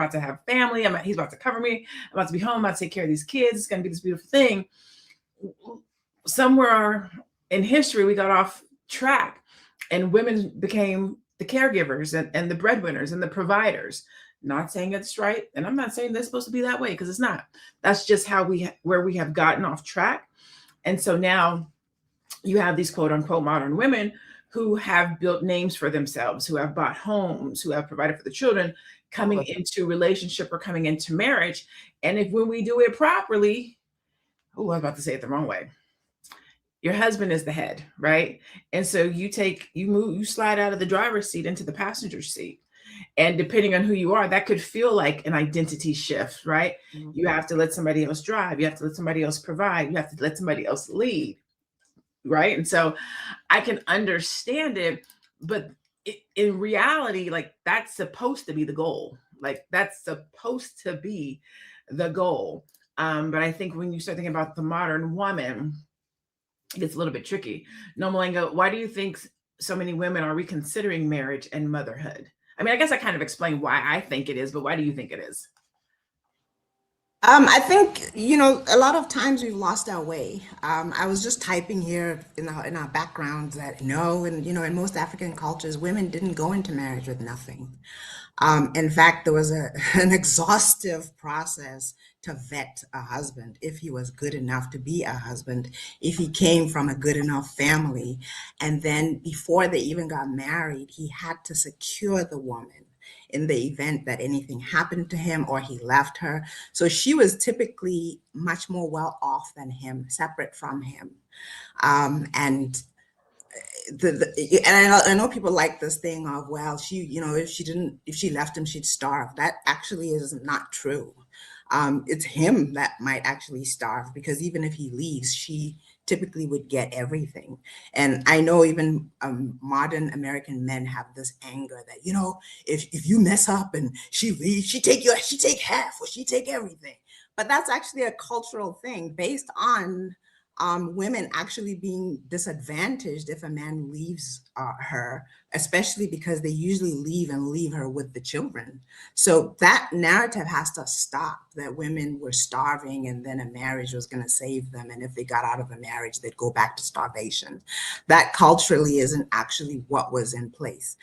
I'm about to have family. He's about to cover me. I'm about to be home. I'm about to take care of these kids. It's going to be this beautiful thing. Somewhere in history, we got off track and women became the caregivers and the breadwinners and the providers. Not saying it's right. And I'm not saying they're supposed to be that way, because it's not. That's just where we have gotten off track. And so now you have these quote unquote modern women who have built names for themselves, who have bought homes, who have provided for the children, coming into relationship or coming into marriage. And when we do it properly, I was about to say it the wrong way. Your husband is the head, right? And so you slide out of the driver's seat into the passenger seat. And depending on who you are, that could feel like an identity shift, right? Mm-hmm. You have to let somebody else drive. You have to let somebody else provide. You have to let somebody else lead, right? And so I can understand it, but in reality, like, that's supposed to be the goal. Like, that's supposed to be the goal. But I think when you start thinking about the modern woman, it gets a little bit tricky. No, Malenga, why do you think so many women are reconsidering marriage and motherhood? I mean, I guess I kind of explained why I think it is, but why do you think it is? I think, a lot of times we've lost our way. I was just typing here in our backgrounds that no, and in most African cultures, women didn't go into marriage with nothing. In fact, there was an exhaustive process to vet a husband, if he was good enough to be a husband, if he came from a good enough family. And then before they even got married, he had to secure the woman in the event that anything happened to him or he left her. So she was typically much more well off than him, separate from him. And I know people like this thing of, well, if she left him, she'd starve. That actually is not true. It's him that might actually starve, because even if he leaves, she typically would get everything. And I know even modern American men have this anger that, if you mess up and she leaves, she take half, or she take everything. But that's actually a cultural thing based on women actually being disadvantaged if a man leaves her, especially because they usually leave her with the children. So that narrative has to stop, that women were starving and then a marriage was going to save them. And if they got out of a marriage, they'd go back to starvation. That culturally isn't actually what was in place.